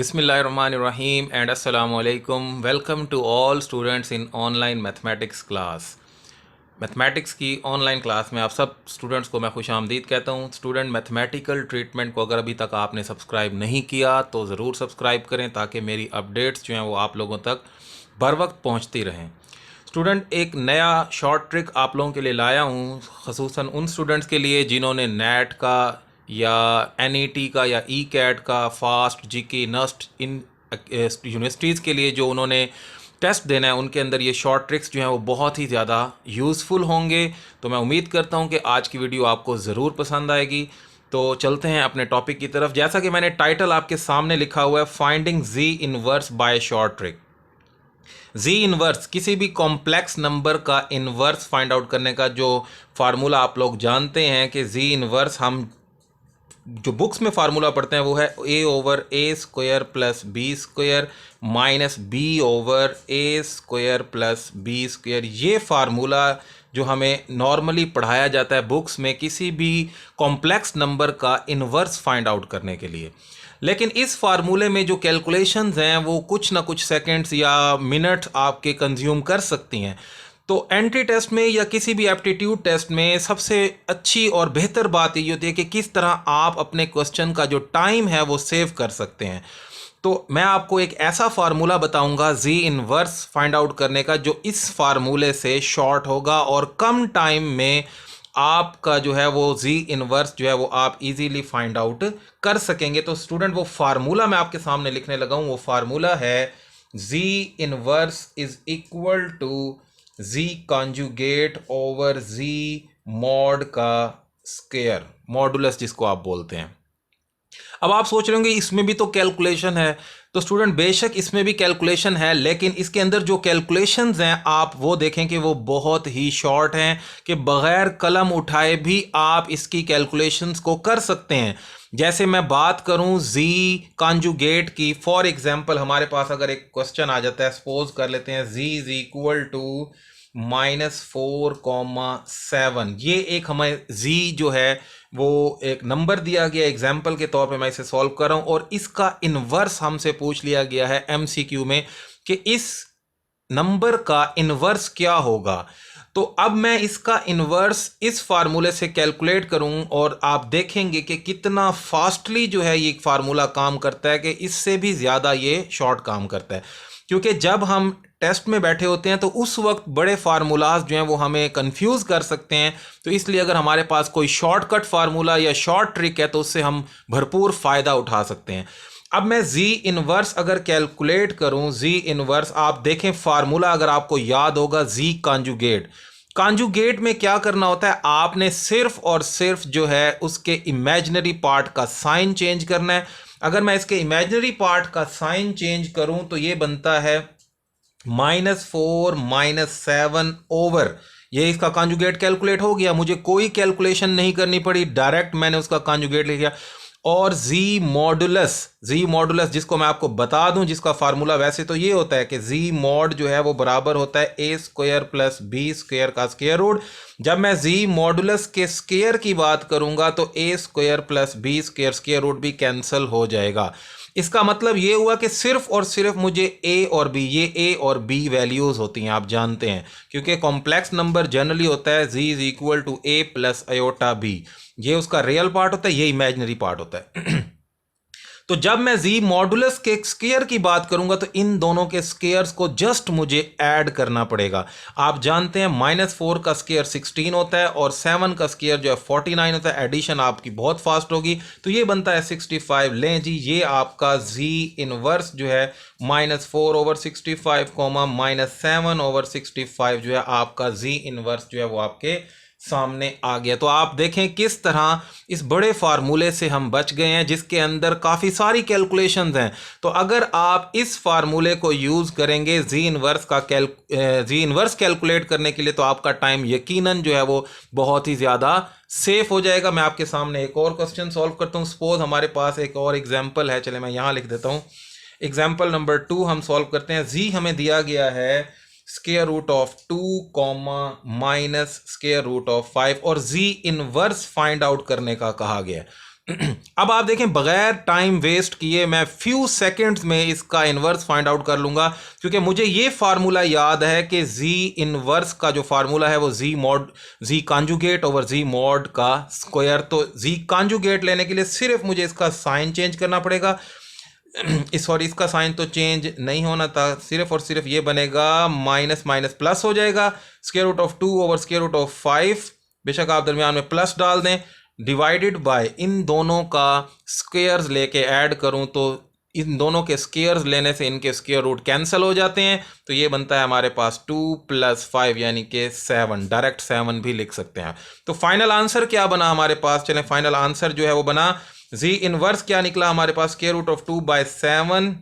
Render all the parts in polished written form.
Bismillahirrahmanirrahim and Assalamu alaikum. Welcome to all students in online mathematics class. Mathematics की online class में आप सब students को मैं खुश आमदीद कहता हूँ। स्टूडेंट मैथमेटिकल ट्रीटमेंट को अगर अभी तक आपने सब्सक्राइब नहीं किया तो ज़रूर सब्सक्राइब करें ताकि मेरी अपडेट्स जो हैं वो आप लोगों तक बर वक्त पहुँचती रहें। स्टूडेंट एक नया शॉर्ट ट्रिक आप लोगों के लिए लाया हूँ, ख़ुसूसन उन स्टूडेंट्स के लिए जिन्होंने नेट का या NET का या ECAT का, फास्ट, GK, नस्ट इन यूनिवर्सिटीज़ के लिए जो उन्होंने टेस्ट देना है, उनके अंदर ये शॉर्ट ट्रिक्स जो हैं वो बहुत ही ज़्यादा यूज़फुल होंगे। तो मैं उम्मीद करता हूँ कि आज की वीडियो आपको ज़रूर पसंद आएगी। तो चलते हैं अपने टॉपिक की तरफ। जैसा कि मैंने टाइटल आपके सामने लिखा हुआ है, finding ji inverse by short trick. Ji inverse किसी भी कॉम्प्लेक्स नंबर का इनवर्स फाइंड आउट करने का जो फार्मूला आप लोग जानते हैं कि जी इनवर्स हम जो बुक्स में फार्मूला पढ़ते हैं वो है a/a² + b² minus b/a² + b²। ये फार्मूला जो हमें नॉर्मली पढ़ाया जाता है बुक्स में किसी भी कॉम्प्लेक्स नंबर का इन्वर्स फाइंड आउट करने के लिए। लेकिन इस फार्मूले में जो कैलकुलेशंस हैं वो कुछ ना कुछ सेकंड्स या मिनट आपके कंज्यूम कर सकती हैं। तो एंट्री टेस्ट में या किसी भी एप्टीट्यूड टेस्ट में सबसे अच्छी और बेहतर बात ये होती है कि किस तरह आप अपने क्वेश्चन का जो टाइम है वो सेव कर सकते हैं। तो मैं आपको एक ऐसा फार्मूला बताऊंगा जी इनवर्स फाइंड आउट करने का जो इस फार्मूले से शॉर्ट होगा और कम टाइम में आपका जो है वो जी इनवर्स जो है वो आप इजीली फाइंड आउट कर सकेंगे। तो स्टूडेंट वो फार्मूला मैं आपके सामने लिखने लगा हूं। वो फार्मूला है G inverse is equal to G conjugate over G mod का स्क्वायर, मॉडुलस जिसको आप बोलते हैं। अब आप सोच रहे होंगे इसमें भी तो कैलकुलेशन है। तो स्टूडेंट बेशक इसमें भी कैलकुलेशन है, लेकिन इसके अंदर जो कैलकुलेशंस हैं आप वो देखें कि वो बहुत ही शॉर्ट हैं कि बगैर कलम उठाए भी आप इसकी कैलकुलेशंस को कर सकते हैं। जैसे मैं बात करूं जी कॉन्जुगेट की, फॉर एग्जांपल हमारे पास अगर एक क्वेश्चन आ जाता है, सपोज कर लेते हैं जी इज इक्वल टू -4,7। ये एक हमें जी जो है वो एक नंबर दिया गया एग्जाम्पल के तौर पे मैं इसे सॉल्व कर रहा हूं और इसका इन्वर्स हमसे पूछ लिया गया है MCQ में कि इस नंबर का इन्वर्स क्या होगा। तो अब मैं इसका इन्वर्स इस फार्मूले से कैलकुलेट करूं और आप देखेंगे कि कितना फास्टली जो है ये फार्मूला काम करता है कि इससे भी ज़्यादा ये शॉर्ट काम करता है। क्योंकि जब हम टेस्ट में बैठे होते हैं तो उस वक्त बड़े फार्मूलाज जो हैं वो हमें कंफ्यूज कर सकते हैं। तो इसलिए अगर हमारे पास कोई शॉर्टकट फार्मूला या शॉर्ट ट्रिक है तो उससे हम भरपूर फ़ायदा उठा सकते हैं। अब मैं जी इनवर्स अगर कैलकुलेट करूं, जी इनवर्स आप देखें फार्मूला अगर आपको याद होगा जी कॉन्जुगेट। कॉन्जुगेट में क्या करना होता है, आपने सिर्फ और सिर्फ जो है उसके इमेजिनरी पार्ट का साइन चेंज करना है। अगर मैं इसके इमेजिनरी पार्ट का साइन चेंज करूं तो ये बनता है -4 -7 ओवर, ये इसका कॉन्जुगेट कैलकुलेट हो गया। मुझे कोई कैलकुलेशन नहीं करनी पड़ी, डायरेक्ट मैंने उसका कॉन्जुगेट लिख दिया। और जी मॉडुलस जिसको मैं आपको बता दूं, जिसका फार्मूला वैसे तो ये होता है कि जी मॉड जो है वो बराबर होता है a² + b² का स्क्वायर रूट। जब मैं जी मॉडुलस के स्क्वायर की बात करूंगा तो a² + b² स्क्वायर रूट भी कैंसिल हो जाएगा। इसका मतलब ये हुआ कि सिर्फ और सिर्फ मुझे ए और बी, ये ए और बी वैल्यूज होती हैं, आप जानते हैं, क्योंकि कॉम्प्लेक्स नंबर जनरली होता है z is equal to a + i/b। ये उसका रियल पार्ट होता है, ये इमेजिनरी पार्ट होता है। तो जब मैं जी मॉडुलस के स्क्वायर की बात करूंगा तो इन दोनों के स्क्वायर्स को जस्ट मुझे ऐड करना पड़ेगा। आप जानते हैं -4 का स्क्वायर 16 होता है और 7 का स्क्वायर जो है 49 होता है। एडिशन आपकी बहुत फास्ट होगी तो ये बनता है 65। लें जी, ये आपका जी इनवर्स जो है -4/65 -7/65 जो है आपका जी इनवर्स जो है वो आपके सामने आ गया। तो आप देखें किस तरह इस बड़े फार्मूले से हम बच गए हैं जिसके अंदर काफ़ी सारी कैलकुलेशंस हैं। तो अगर आप इस फार्मूले को यूज़ करेंगे जी इनवर्स कैलकुलेट करने के लिए तो आपका टाइम यकीनन जो है वो बहुत ही ज़्यादा सेफ हो जाएगा। मैं आपके सामने एक और क्वेश्चन सॉल्व करता हूँ। सपोज हमारे पास एक और एग्जाम्पल है, चले मैं यहाँ लिख देता हूँ। एग्जाम्पल नंबर 2 हम सॉल्व करते हैं। जी हमें दिया गया है square root of 2, minus square root of 5 और जी इनवर्स फाइंड आउट करने का कहा गया है। अब आप देखें, बगैर टाइम वेस्ट किए मैं फ्यू सेकंड्स में इसका इन्वर्स फाइंड आउट कर लूंगा, क्योंकि मुझे ये फार्मूला याद है कि जी इन्वर्स का जो फार्मूला है वो जी मॉड, जी कॉन्जुगेट ओवर जी मॉड का स्क्वायर। तो जी कॉन्जुगेट लेने के लिए सिर्फ मुझे इसका साइन चेंज करना पड़ेगा। सॉरी, इसका साइन तो चेंज नहीं होना था, सिर्फ और सिर्फ ये बनेगा माइनस माइनस प्लस हो जाएगा, square root of 2 over square root of 5, बेशक आप दरमियान में प्लस डाल दें, डिवाइडेड बाय इन दोनों का स्क्वायर्स लेके ऐड करूं तो इन दोनों के स्क्वायर्स लेने से इनके स्क्वायर रूट कैंसिल हो जाते हैं। तो ये बनता है हमारे पास 2 + 5 यानी कि 7, डायरेक्ट 7 भी लिख सकते हैं। तो फाइनल आंसर क्या बना हमारे पास, चलें फाइनल आंसर जो है वो बना जी इनवर्स क्या निकला हमारे पास, square root of 2/7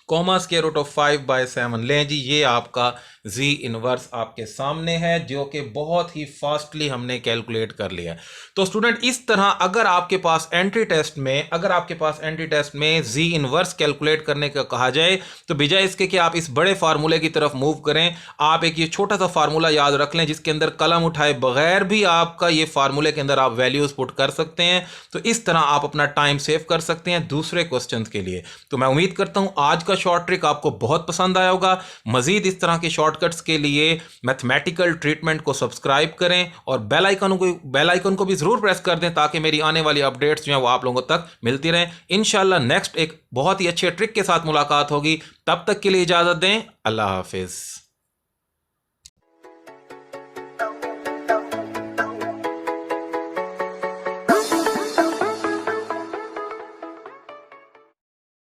comma square root of 5/7। लें जी, ये आपका जी इनवर्स आपके सामने है, जो कि बहुत ही फास्टली हमने कैलकुलेट कर लिया। तो स्टूडेंट, इस तरह अगर आपके पास एंट्री टेस्ट में जी इनवर्स कैलकुलेट करने का कहा जाए, तो बजाय इसके कि आप इस बड़े फार्मूले की तरफ मूव करें, आप एक ये छोटा सा फार्मूला याद रख लें, जिसके अंदर कलम उठाए बगैर भी आपका ये फार्मूले के अंदर आप वैल्यूज पुट कर सकते हैं। तो इस तरह आप अपना टाइम सेव कर सकते हैं दूसरे क्वेश्चन के लिए। तो मैं उम्मीद करता हूं आज का शॉर्ट ट्रिक आपको बहुत पसंद आया होगा। मजीद इस तरह के शॉर्टकट्स के लिए मैथमेटिकल ट्रीटमेंट को सब्सक्राइब करें और बेल आइकन को भी जरूर प्रेस कर दें, ताकि मेरी आने वाली अपडेट्स जो हैं वो आप लोगों तक मिलती रहें। इंशाल्लाह नेक्स्ट एक बहुत ही अच्छे ट्रिक के साथ मुलाकात होगी। तब तक के लिए इजाजत दें। अल्लाह हाफिज।